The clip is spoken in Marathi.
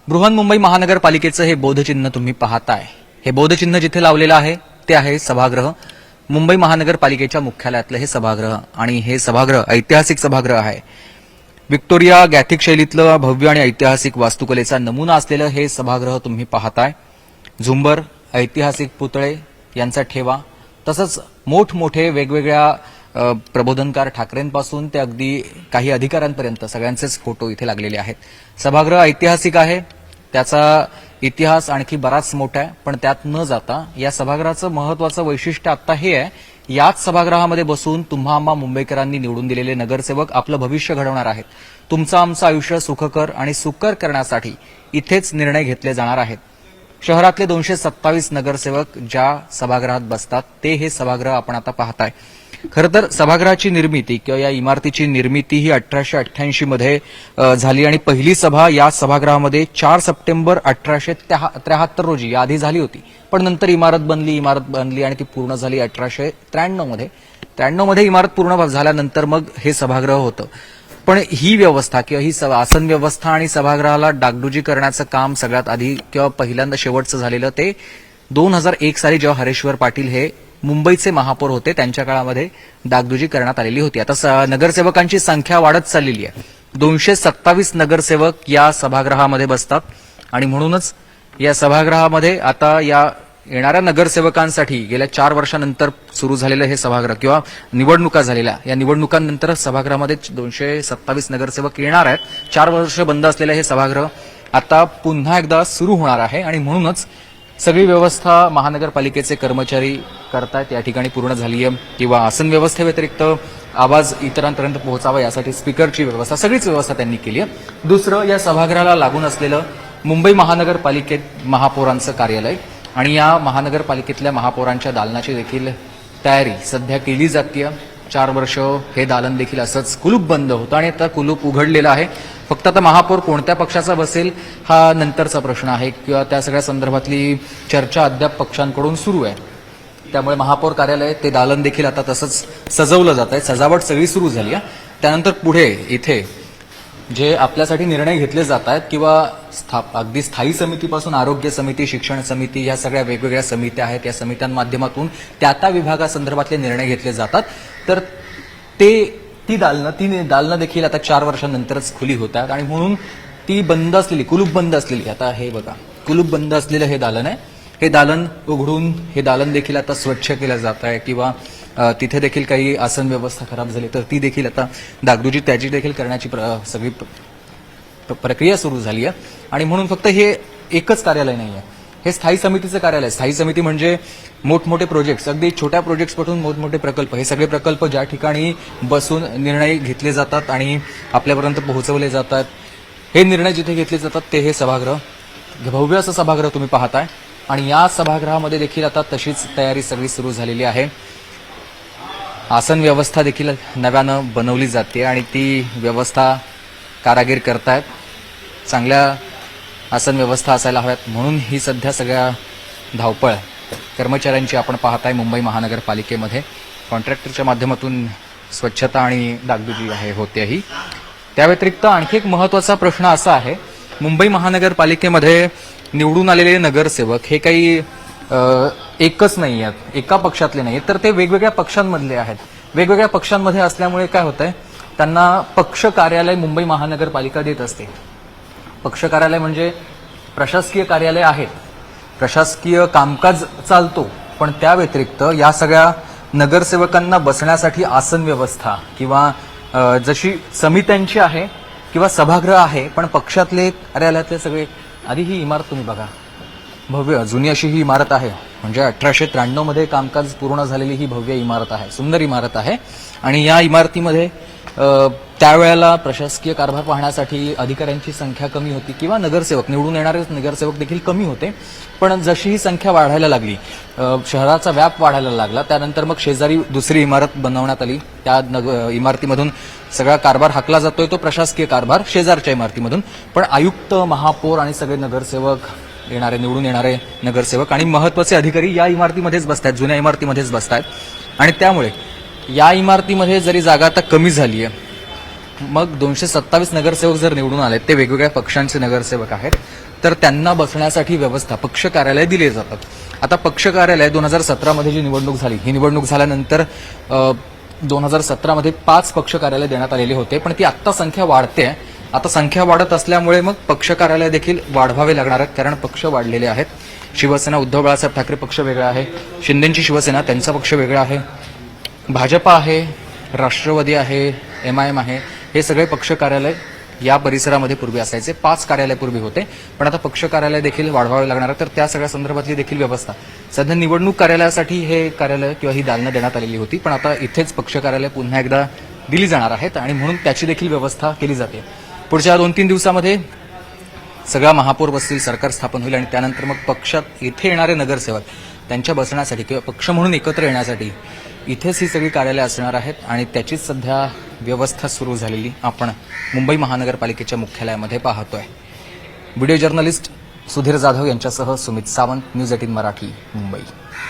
बृहन्मुंबई महानगरपालिकेचं हे बोधचिन्ह तुम्ही पाहताय. हे बोधचिन्ह जिथे लावलेलं आहे ते आहे सभागृह. मुंबई महानगरपालिकेच्या मुख्यालयातलं हे सभागृह आणि हे सभागृह ऐतिहासिक सभागृह आहे. व्हिक्टोरिया गॅथिक शैलीतलं भव्य आणि ऐतिहासिक वास्तुकलेचा नमुना असलेलं हे सभागृह तुम्ही पाहताय. झुंबर, ऐतिहासिक पुतळे यांचा ठेवा, तसंच मोठमोठे वेगवेगळ्या प्रबोधनकार ठाकरेंपासून ते अगदी काही अधिकाऱ्यांपर्यंत सगळ्यांचेच फोटो इथे लागलेले आहेत. सभागृह ऐतिहासिक आहे, त्याचा इतिहास आणखी बराच मोठा आहे. पण त्यात न जाता या सभागृहाचं महत्वाचं वैशिष्ट्य आता हे आहे, याच सभागृहामध्ये बसून तुम्हा आम्हा मुंबईकरांनी निवडून दिलेले नगरसेवक आपलं भविष्य घडवणार आहेत. तुमचं आमचं आयुष्य सुखकर आणि सुकर करण्यासाठी इथेच निर्णय घेतले जाणार आहेत. शहरातले 227 नगरसेवक ज्या सभागृहात बसतात ते हे सभागृह आपण आता पाहताय. खरं तर सभागृहाची निर्मिती किंवा या इमारतीची निर्मिती ही 1888 मध्ये झाली आणि पहिली सभा या सभागृहामध्ये 4 सप्टेंबर 1873 रोजी याआधी झाली होती. पण नंतर इमारत बनली आणि ती पूर्ण झाली 1893 मध्ये. 93 मध्ये इमारत पूर्ण झाल्यानंतर मग हे सभागृह होतं. पण ही व्यवस्था किंवा ही आसन व्यवस्था आणि सभागृहाला डागडुजी करण्याचं काम सगळ्यात आधी किंवा पहिल्यांदा शेवटचं झालेलं ते 2001 साली जेव्हा हरेश्वर पाटील हे मुंबईचे महापौर होते त्यांच्या काळामध्ये डागडुजी करण्यात आलेली होती. आता नगरसेवकांची संख्या वाढत चाललेली आहे. 227 नगरसेवक या सभागृहामध्ये बसतात आणि म्हणूनच या सभागृहामध्ये आता या येणाऱ्या नगरसेवकांसाठी गेल्या 4 वर्षांनंतर सुरू झालेलं हे सभागृह किंवा निवडणुका झालेल्या या निवडणुकांनंतर सभागृहामध्ये 227 नगरसेवक येणार आहेत. 4 वर्ष बंद असलेलं हे सभागृह आता पुन्हा एकदा सुरू होणार आहे आणि म्हणूनच सगळी व्यवस्था महानगरपालिकेचे कर्मचारी करतायत या ठिकाणी पूर्ण झाली आहे. किंवा आसन व्यवस्थेव्यतिरिक्त आवाज इतरांपर्यंत पोहोचावा यासाठी स्पीकरची व्यवस्था, सगळीच व्यवस्था त्यांनी केली आहे. दुसरं, या सभागृहाला लागून असलेलं मुंबई महानगरपालिकेत महापौरांचं कार्यालय आणि या महानगरपालिकेतल्या महापौरांच्या दालनाची देखील तयारी सध्या केली जाते. 4 वर्ष हे दालन देखील असंच कुलूप बंद होतं आणि आता कुलूप उघडलेलं आहे. फक्त आता महापौर कोणत्या पक्षाचा बसेल हा नंतरचा प्रश्न आहे किंवा त्या सगळ्या संदर्भातली चर्चा अद्याप पक्षांकडून सुरू आहे. त्यामुळे महापौर कार्यालय ते दालन देखील आता तसंच सजवलं जात आहे. सजावट सगळी सुरू झाली आहे. त्यानंतर पुढे इथे जे आपल्यासाठी निर्णय घेतले जात आहेत किंवा अगदी स्थायी समितीपासून आरोग्य समिती, शिक्षण समिती, या सगळ्या वेगवेगळ्या समित्या आहेत. या समित्यांमाध्यमातून त्या विभागासंदर्भातले निर्णय घेतले जातात. तर ती दालनं देखील आता 4 वर्षांनंतरच खुली होतात आणि म्हणून ती बंद असलेली, कुलूप बंद असलेली, आता हे बघा कुलूप बंद असलेलं हे दालन आहे. हे दालन उघडून हे दालन देखील आता स्वच्छ केलं जात आहे किंवा तिथे देखील काही आसन व्यवस्था खराब झाली तर ती देखील आता डागडुजी त्याची देखील करण्याची सगळी प्रक्रिया सुरू झाली आहे. आणि म्हणून फक्त हे एकच कार्यालय नाही आहे, हे स्थायी समितीचं कार्यालय. स्थायी समिती म्हणजे मोठमोठे प्रोजेक्ट्स, अगदी छोट्या प्रोजेक्ट्सपासून मोठमोठे प्रकल्प, हे सगळे प्रकल्प ज्या ठिकाणी बसून निर्णय घेतले जातात आणि आपल्यापर्यंत पोहोचवले जातात, हे निर्णय जिथे घेतले जातात ते हे सभागृह. भव्य असं सभागृह तुम्ही पाहताय आणि या सभागृहामध्ये देखील आता तशीच तयारी सगळी सुरू झालेली आहे. आसन व्यवस्था देखील नव्यानं बनवली जाते आणि ती व्यवस्था कारागीर करतायत. चांगल्या आसन व्यवस्था असायला हव्यात म्हणून ही सध्या सगळ्या धावपळ कर्मचाऱ्यांची आपण पाहताय मुंबई महानगरपालिकेमध्ये. कॉन्ट्रॅक्टरच्या माध्यमातून स्वच्छता आणि डागडुजी आहे होतेही. त्या व्यतिरिक्त आणखी एक महत्वाचा प्रश्न असा आहे, मुंबई महानगरपालिकेमध्ये निवडून आलेले नगरसेवक हे काही एकच नाही आहेत, एका पक्षातले नाही, तर ते वेगवेगळ्या पक्षांमधले आहेत. वेगवेगळ्या पक्षांमध्ये असल्यामुळे काय होतंय, त्यांना पक्ष कार्यालय मुंबई महानगरपालिका देत असते. पक्ष कार्यालय म्हणजे प्रशासकीय कार्यालय आहेत, प्रशासकीय कामकाज चालतो, पण त्या व्यतिरिक्त या सगळ्या नगरसेवकांना बसण्यासाठी आसन व्यवस्था किंवा जशी समित्यांची आहे किंवा सभागृह आहे, पण पक्षातले कार्यालयातले सगळे. आधी ही इमारत तुम्ही बघा, भव्य जुनी अशी ही इमारत आहे. म्हणजे 1893 मध्ये कामकाज पूर्ण झालेली ही भव्य इमारत आहे, सुंदर इमारत आहे. आणि या इमारतीमध्ये त्यावेळेला प्रशासकीय कारभार पाहण्यासाठी अधिकाऱ्यांची संख्या कमी होती किंवा नगरसेवक, निवडून येणारे नगरसेवक देखील कमी होते. पण जशी ही संख्या वाढायला लागली, शहराचा व्याप वाढायला लागला, त्यानंतर मग शेजारी दुसरी इमारत बनवण्यात आली. त्या इमारतीमधून सगळा कारभार हाकला जातोय, तो प्रशासकीय कारभार शेजारच्या इमारतीमधून. पण आयुक्त, महापौर आणि सगळे नगरसेवक, निवडून येणारे नगरसेवक आणि महत्वाचे अधिकारी या इमारतीमध्येच बसतात, जुन्या इमारतीमध्येच बसतात. आणि त्यामुळे या इमारतीमध्ये जरी जागा आता कमी झाली आहे, मग 227 नगरसेवक जर निवडून आले, ते वेगवेगळ्या पक्षांचे नगरसेवक आहेत, तर त्यांना बसण्यासाठी व्यवस्था पक्ष कार्यालय दिले जातात. आता पक्ष कार्यालय 2017 मध्ये जी निवडणूक झाली, ही निवडणूक झाल्यानंतर 2017 मध्ये 5 पक्ष कार्यालय देण्यात आलेले होते, पण ती आत्ता संख्या वाढते. आता संख्या वाढत असल्यामुळे मग पक्ष कार्यालय देखील वाढवावे लागणार आहेत, कारण पक्ष वाढलेले आहेत. शिवसेना उद्धव बाळासाहेब ठाकरे पक्ष वेगळा आहे, शिंदेची शिवसेना त्यांचा पक्ष वेगळा आहे, भाजपा आहे, राष्ट्रवादी आहे, MIM आहे, हे सगळे पक्ष कार्यालय या परिसरामध्ये पूर्वी असायचे. 5 कार्यालय पूर्वी होते, पण आता पक्ष कार्यालय देखील वाढवावे लागणार आहे. तर त्या सगळ्या संदर्भातली देखील व्यवस्था सध्या निवडणूक कार्यालयासाठी हे कार्यालय किंवा ही दालनं देण्यात आलेली होती, पण आता इथेच पक्ष कार्यालय पुन्हा एकदा दिली जाणार आहेत आणि म्हणून त्याची देखील व्यवस्था केली जाते. पुढच्या 2-3 दिवसामध्ये सगळा महापौर बसतील, सरकार स्थापन होईल आणि त्यानंतर मग पक्षात इथे येणारे नगरसेवक त्यांच्या बसण्यासाठी किंवा पक्ष म्हणून एकत्र येण्यासाठी इथेच ही सगळी कार्यालय असणार आहेत आणि त्याचीच सध्या व्यवस्था सुरू झालेली आपण मुंबई महानगरपालिकेच्या मुख्यालयामध्ये पाहतोय. व्हिडिओ जर्नलिस्ट सुधीर जाधव यांच्यासह सुमित सावंत, न्यूज 18 मराठी, मुंबई.